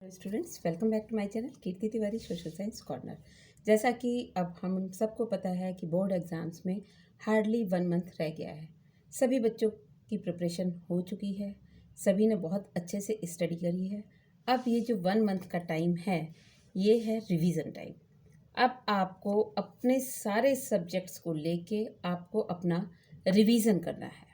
Students, welcome back to my channel Kirti Tiwari social science corner. जैसा कि अब हम सबको पता है कि बोर्ड एग्ज़ाम्स में हार्डली 1 मंथ रह गया है। सभी बच्चों की प्रिपरेशन हो चुकी है, सभी ने बहुत अच्छे से स्टडी करी है। अब ये जो 1 मंथ का टाइम है, ये है रिवीजन टाइम। अब आपको अपने सारे सब्जेक्ट्स को लेके आपको अपना रिवीजन करना है,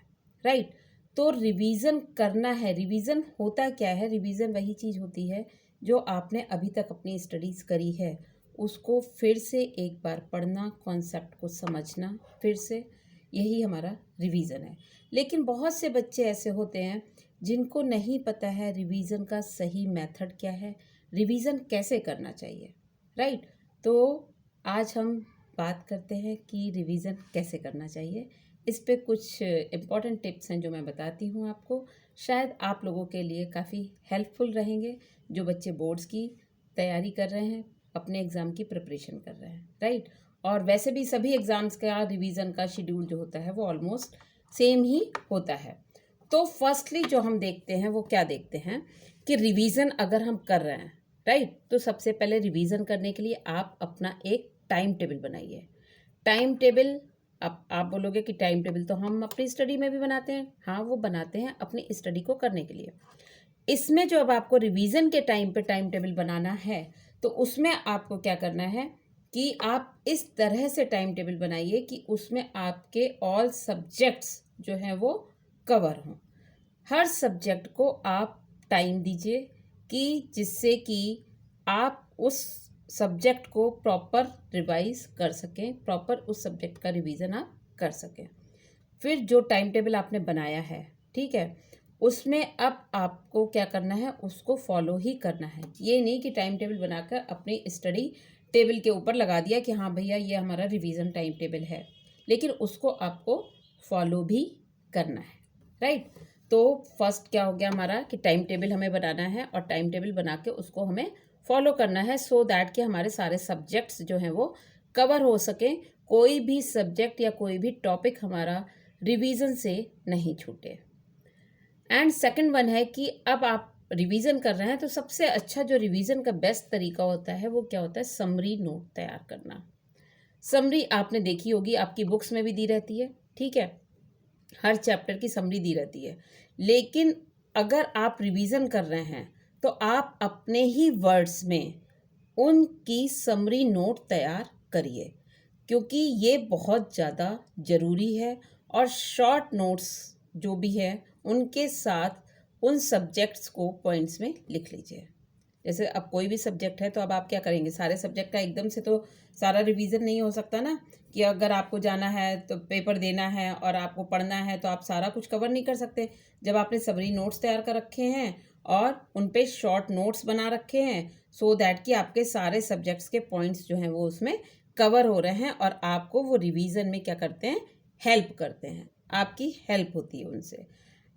राइट। तो रिवीजन करना है। रिवीजन होता क्या है? रिवीजन वही चीज़ होती है जो आपने अभी तक अपनी स्टडीज़ करी है उसको फिर से एक बार पढ़ना, कॉन्सेप्ट को समझना फिर से, यही हमारा रिवीजन है। लेकिन बहुत से बच्चे ऐसे होते हैं जिनको नहीं पता है रिवीजन का सही मेथड क्या है, रिवीजन कैसे करना चाहिए, राइट। तो आज हम बात करते हैं कि रिवीजन कैसे करना चाहिए। इस पे कुछ इम्पॉर्टेंट टिप्स हैं जो मैं बताती हूँ आपको, शायद आप लोगों के लिए काफ़ी हेल्पफुल रहेंगे जो बच्चे बोर्ड्स की तैयारी कर रहे हैं, अपने एग्ज़ाम की प्रिपरेशन कर रहे हैं, राइट। और वैसे भी सभी एग्ज़ाम्स का रिवीजन का शेड्यूल जो होता है वो ऑलमोस्ट सेम ही होता है। तो फर्स्टली जो हम देखते हैं वो क्या देखते हैं कि रिवीजन अगर हम कर रहे हैं, राइट, तो सबसे पहले रिवीजन करने के लिए आप अपना एक टाइम टेबल बनाइए। टाइम टेबल, अब आप बोलोगे कि टाइम टेबल तो हम अपनी स्टडी में भी बनाते हैं। हाँ, वो बनाते हैं अपनी स्टडी को करने के लिए। इसमें जो अब आपको रिवीजन के टाइम पे टाइम टेबल बनाना है तो उसमें आपको क्या करना है कि आप इस तरह से टाइम टेबल बनाइए कि उसमें आपके ऑल सब्जेक्ट्स जो हैं वो कवर हों। हर सब्जेक्ट को आप टाइम दीजिए कि जिससे कि आप उस सब्जेक्ट को प्रॉपर रिवाइज कर सकें, प्रॉपर उस सब्जेक्ट का रिवीजन आप कर सकें। फिर जो टाइम टेबल आपने बनाया है, ठीक है, उसमें अब आपको क्या करना है, उसको फॉलो ही करना है। ये नहीं कि टाइम टेबल बनाकर अपनी स्टडी टेबल के ऊपर लगा दिया कि हाँ भैया ये हमारा रिवीजन टाइम टेबल है, लेकिन उसको आपको फॉलो भी करना है, राइट। तो फर्स्ट क्या हो गया हमारा कि टाइम टेबल हमें बनाना है और टाइम टेबल बना के उसको हमें फॉलो करना है सो दैट कि हमारे सारे सब्जेक्ट्स जो हैं वो कवर हो सकें, कोई भी सब्जेक्ट या कोई भी टॉपिक हमारा रिवीजन से नहीं छूटे। एंड सेकंड वन है कि अब आप रिवीजन कर रहे हैं तो सबसे अच्छा जो रिवीजन का बेस्ट तरीका होता है वो क्या होता है, समरी नोट तैयार करना। समरी आपने देखी होगी, आपकी बुक्स में भी दी रहती है, ठीक है, हर चैप्टर की समरी दी रहती है। लेकिन अगर आप रिवीजन कर रहे हैं तो आप अपने ही वर्ड्स में उनकी समरी नोट तैयार करिए, क्योंकि ये बहुत ज़्यादा ज़रूरी है। और शॉर्ट नोट्स जो भी है उनके साथ उन सब्जेक्ट्स को पॉइंट्स में लिख लीजिए। जैसे अब कोई भी सब्जेक्ट है तो अब आप क्या करेंगे, सारे सब्जेक्ट का एकदम से तो सारा रिवीजन नहीं हो सकता ना, कि अगर आपको जाना है तो पेपर देना है और आपको पढ़ना है तो आप सारा कुछ कवर नहीं कर सकते। जब आपने समरी नोट्स तैयार कर रखे हैं और उन पे शॉर्ट नोट्स बना रखे हैं सो दैट कि आपके सारे सब्जेक्ट्स के पॉइंट्स जो हैं वो उसमें कवर हो रहे हैं और आपको वो रिवीजन में क्या करते हैं, हेल्प करते हैं, आपकी हेल्प होती है उनसे।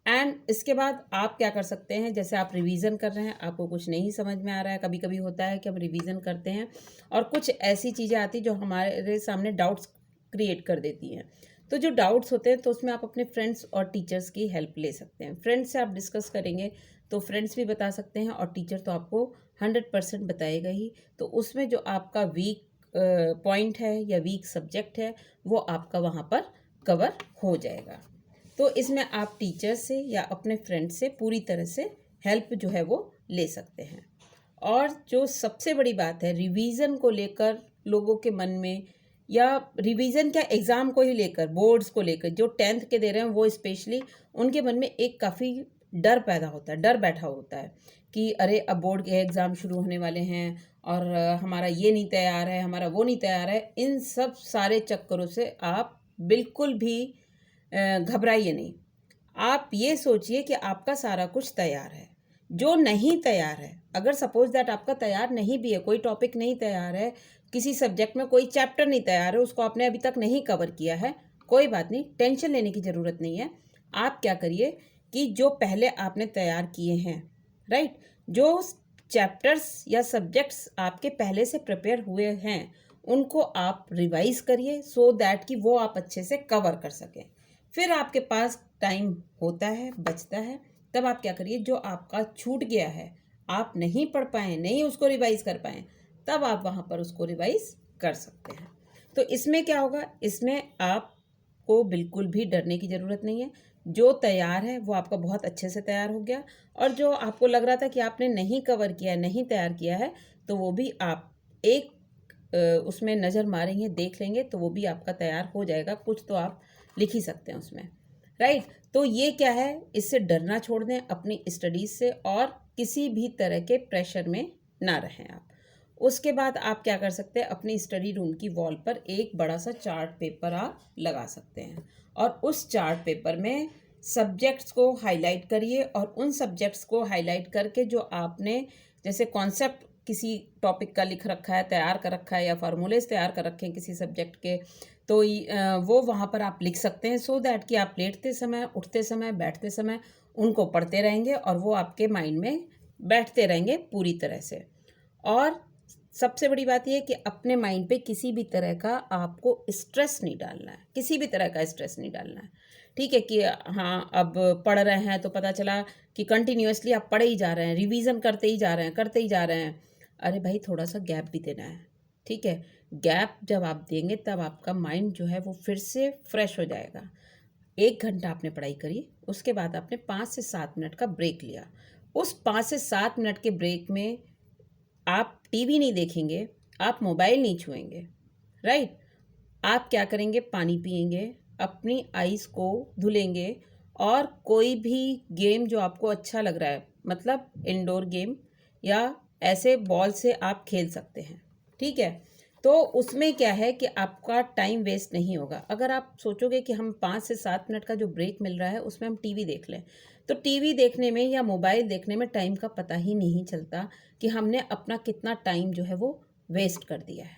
एंड इसके बाद आप क्या कर सकते हैं, जैसे आप रिवीजन कर रहे हैं, आपको कुछ नहीं समझ में आ रहा है, कभी कभी होता है कि हम रिवीजन करते हैं और कुछ ऐसी चीज़ें आती जो हमारे सामने डाउट्स क्रिएट कर देती हैं। तो जो डाउट्स होते हैं तो उसमें आप अपने फ्रेंड्स और टीचर्स की हेल्प ले सकते हैं। फ्रेंड्स से आप डिस्कस करेंगे तो फ्रेंड्स भी बता सकते हैं और टीचर तो आपको 100% बताएगा ही। तो उसमें जो आपका वीक पॉइंट है या वीक सब्जेक्ट है वो आपका वहाँ पर कवर हो जाएगा। तो इसमें आप टीचर से या अपने फ्रेंड से पूरी तरह से हेल्प जो है वो ले सकते हैं। और जो सबसे बड़ी बात है रिवीजन को लेकर लोगों के मन में, या रिवीजन क्या एग्ज़ाम को ही लेकर, बोर्ड्स को लेकर, जो 10th के दे रहे हैं वो स्पेशली, उनके मन में एक काफ़ी डर पैदा होता है, डर बैठा होता है कि अरे अब बोर्ड के एग्ज़ाम शुरू होने वाले हैं और हमारा ये नहीं तैयार है, हमारा वो नहीं तैयार है। इन सब सारे चक्करों से आप बिल्कुल भी घबराइए नहीं। आप ये सोचिए कि आपका सारा कुछ तैयार है। जो नहीं तैयार है, अगर सपोज दैट आपका तैयार नहीं भी है, कोई टॉपिक नहीं तैयार है, किसी सब्जेक्ट में कोई चैप्टर नहीं तैयार है, उसको आपने अभी तक नहीं कवर किया है, कोई बात नहीं, टेंशन लेने की ज़रूरत नहीं है। आप क्या करिए कि जो पहले आपने तैयार किए हैं, राइट, जो चैप्टर्स या सब्जेक्ट्स आपके पहले से प्रिपेयर हुए हैं उनको आप रिवाइज करिए सो दैट कि वो आप अच्छे से कवर कर सकें। फिर आपके पास टाइम होता है, बचता है, तब आप क्या करिए, जो आपका छूट गया है आप नहीं पढ़ पाएँ, नहीं उसको रिवाइज़ कर पाएँ, तब आप वहाँ पर उसको रिवाइज़ कर सकते हैं। तो इसमें क्या होगा, इसमें आपको बिल्कुल भी डरने की ज़रूरत नहीं है। जो तैयार है वो आपका बहुत अच्छे से तैयार हो गया, और जो आपको लग रहा था कि आपने नहीं कवर किया, नहीं तैयार किया है, तो वो भी आप एक उसमें नज़र मारेंगे, देख लेंगे, तो वो भी आपका तैयार हो जाएगा। कुछ तो आप लिख ही सकते हैं उसमें, राइट। तो ये क्या है, इससे डरना छोड़ दें अपनी स्टडीज़ से, और किसी भी तरह के प्रेशर में ना रहें आप। उसके बाद आप क्या कर सकते हैं, अपनी स्टडी रूम की वॉल पर एक बड़ा सा चार्ट पेपर आप लगा सकते हैं, और उस चार्ट पेपर में सब्जेक्ट्स को हाईलाइट करिए, और उन सब्जेक्ट्स को हाईलाइट करके जो आपने जैसे कॉन्सेप्ट किसी टॉपिक का लिख रखा है, तैयार कर रखा है, या फार्मूलेज तैयार कर रखे हैं किसी सब्जेक्ट के, तो वो वहाँ पर आप लिख सकते हैं, सो दैट कि आप लेटते समय, उठते समय, बैठते समय उनको पढ़ते रहेंगे, और वो आपके माइंड में बैठते रहेंगे पूरी तरह से। और सबसे बड़ी बात ये है कि अपने माइंड पे किसी भी तरह का आपको स्ट्रेस नहीं डालना है, किसी भी तरह का स्ट्रेस नहीं डालना है। ठीक है कि हाँ, अब पढ़ रहे हैं तो पता चला कि कंटिन्यूअसली आप पढ़े ही जा रहे हैं, रिवीजन करते ही जा रहे हैं, करते ही जा रहे हैं। अरे भाई, थोड़ा सा गैप भी देना है। ठीक है, गैप जब आप देंगे तब आपका माइंड जो है वो फिर से फ्रेश हो जाएगा। 1 घंटा आपने पढ़ाई करी, उसके बाद आपने 5 से 7 मिनट का ब्रेक लिया। उस 5 से 7 मिनट के ब्रेक में आप टीवी नहीं देखेंगे, आप मोबाइल नहीं छुएंगे, राइट। आप क्या करेंगे, पानी पिएंगे, अपनी आइज़ को धुलेंगे, और कोई भी गेम जो आपको अच्छा लग रहा है, मतलब इंडोर गेम या ऐसे बॉल से आप खेल सकते हैं। ठीक है, तो उसमें क्या है कि आपका टाइम वेस्ट नहीं होगा। अगर आप सोचोगे कि हम 5 से 7 मिनट का जो ब्रेक मिल रहा है उसमें हम टीवी देख लें, तो टीवी देखने में या मोबाइल देखने में टाइम का पता ही नहीं चलता कि हमने अपना कितना टाइम जो है वो वेस्ट कर दिया है,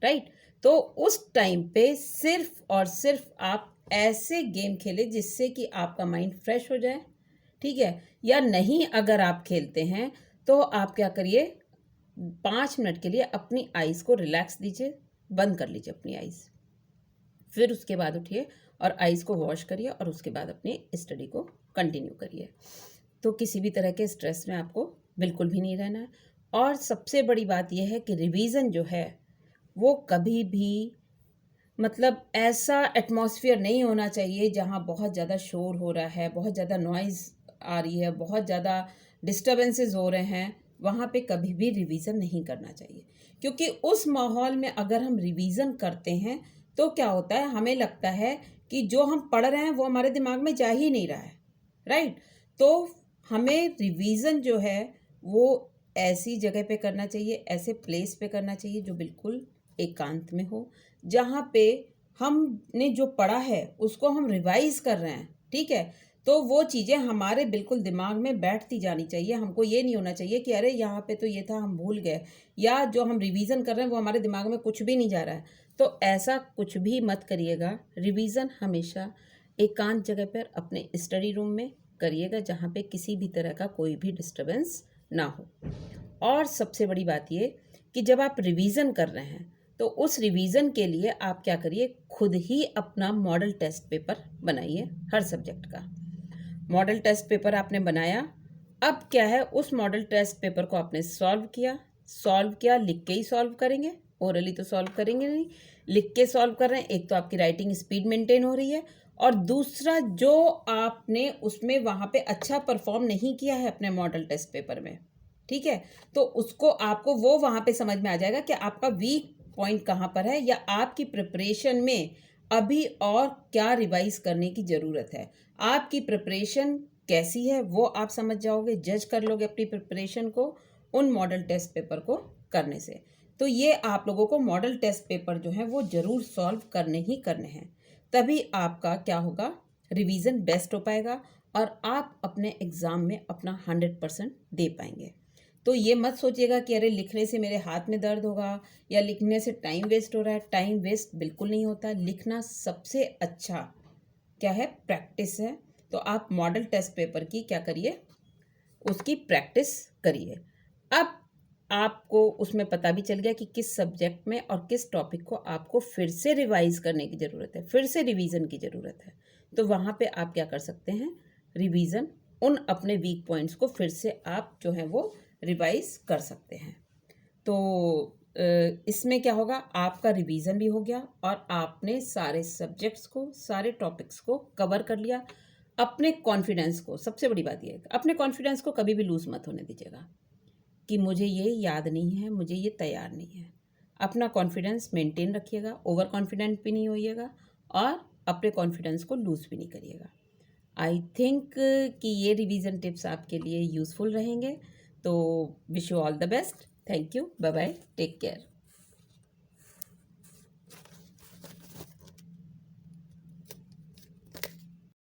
राइट। तो उस टाइम पे सिर्फ और सिर्फ आप ऐसे गेम खेलें जिससे कि आपका माइंड फ्रेश हो जाए। ठीक है, या नहीं अगर आप खेलते हैं तो आप क्या करिए, 5 मिनट के लिए अपनी आइज़ को रिलैक्स दीजिए, बंद कर लीजिए अपनी आइज़, फिर उसके बाद उठिए और आइज़ को वॉश करिए, और उसके बाद अपनी स्टडी को कंटिन्यू करिए। तो किसी भी तरह के स्ट्रेस में आपको बिल्कुल भी नहीं रहना है। और सबसे बड़ी बात यह है कि रिवीजन जो है वो कभी भी, मतलब ऐसा एटमॉस्फेयर नहीं होना चाहिए जहाँ बहुत ज़्यादा शोर हो रहा है, बहुत ज़्यादा नॉइज़ आ रही है, बहुत ज़्यादा डिस्टर्बेंसेस हो रहे हैं, वहाँ पे कभी भी रिवीजन नहीं करना चाहिए। क्योंकि उस माहौल में अगर हम रिवीजन करते हैं तो क्या होता है, हमें लगता है कि जो हम पढ़ रहे हैं वो हमारे दिमाग में जा ही नहीं रहा है, राइट। तो हमें रिवीजन जो है वो ऐसी जगह पे करना चाहिए, ऐसे प्लेस पे करना चाहिए जो बिल्कुल एकांत में हो, जहाँ पे हमने जो पढ़ा है उसको हम रिवाइज कर रहे हैं। ठीक है, तो वो चीज़ें हमारे बिल्कुल दिमाग में बैठती जानी चाहिए। हमको ये नहीं होना चाहिए कि अरे यहाँ पे तो ये था, हम भूल गए, या जो हम रिवीजन कर रहे हैं वो हमारे दिमाग में कुछ भी नहीं जा रहा है। तो ऐसा कुछ भी मत करिएगा। रिवीजन हमेशा एकांत जगह पर अपने स्टडी रूम में करिएगा, जहाँ पे किसी भी तरह का कोई भी डिस्टरबेंस ना हो। और सबसे बड़ी बात ये कि जब आप रिवीजन कर रहे हैं तो उस रिवीजन के लिए आप क्या करिए, खुद ही अपना मॉडल टेस्ट पेपर बनाइए। हर सब्जेक्ट का मॉडल टेस्ट पेपर आपने बनाया। अब क्या है, उस मॉडल टेस्ट पेपर को आपने सॉल्व किया, लिख के ही सॉल्व करेंगे, ओरली तो सॉल्व करेंगे नहीं, लिख के सॉल्व कर रहे हैं। एक तो आपकी राइटिंग स्पीड मेंटेन हो रही है, और दूसरा जो आपने उसमें वहाँ पे अच्छा परफॉर्म नहीं किया है अपने मॉडल टेस्ट पेपर में, ठीक है, तो उसको आपको वो वहाँ पे समझ में आ जाएगा कि आपका वीक पॉइंट कहाँ पर है, या आपकी प्रिपरेशन में अभी और क्या रिवाइज करने की ज़रूरत है। आपकी प्रिपरेशन कैसी है वो आप समझ जाओगे, जज कर लोगे अपनी प्रिपरेशन को उन मॉडल टेस्ट पेपर को करने से। तो ये आप लोगों को मॉडल टेस्ट पेपर जो है वो ज़रूर सॉल्व करने ही करने हैं, तभी आपका क्या होगा, रिवीजन बेस्ट हो पाएगा, और आप अपने एग्ज़ाम में अपना 100% दे पाएंगे। तो ये मत सोचिएगा कि अरे लिखने से मेरे हाथ में दर्द होगा, या लिखने से टाइम वेस्ट हो रहा है। टाइम वेस्ट बिल्कुल नहीं होता। लिखना सबसे अच्छा क्या है, प्रैक्टिस है। तो आप मॉडल टेस्ट पेपर की क्या करिए, उसकी प्रैक्टिस करिए। अब आपको उसमें पता भी चल गया कि किस सब्जेक्ट में और किस टॉपिक को आपको फिर से रिवाइज करने की ज़रूरत है, फिर से रिवीजन की ज़रूरत है। तो वहाँ पे आप क्या कर सकते हैं, रिवीजन, उन अपने वीक पॉइंट्स को फिर से आप जो है वो रिवाइज कर सकते हैं। तो इसमें क्या होगा, आपका रिवीजन भी हो गया और आपने सारे सब्जेक्ट्स को, सारे टॉपिक्स को कवर कर लिया। अपने कॉन्फिडेंस को, सबसे बड़ी बात यह है, अपने कॉन्फिडेंस को कभी भी लूज़ मत होने दीजिएगा कि मुझे ये याद नहीं है, मुझे ये तैयार नहीं है। अपना कॉन्फिडेंस मेंटेन रखिएगा, ओवर कॉन्फिडेंट भी नहीं होइएगा और अपने कॉन्फिडेंस को लूज़ भी नहीं करिएगा। आई थिंक कि ये रिवीजन टिप्स आपके लिए यूज़फुल रहेंगे। तो wish you all the best. Thank you, bye bye, take care.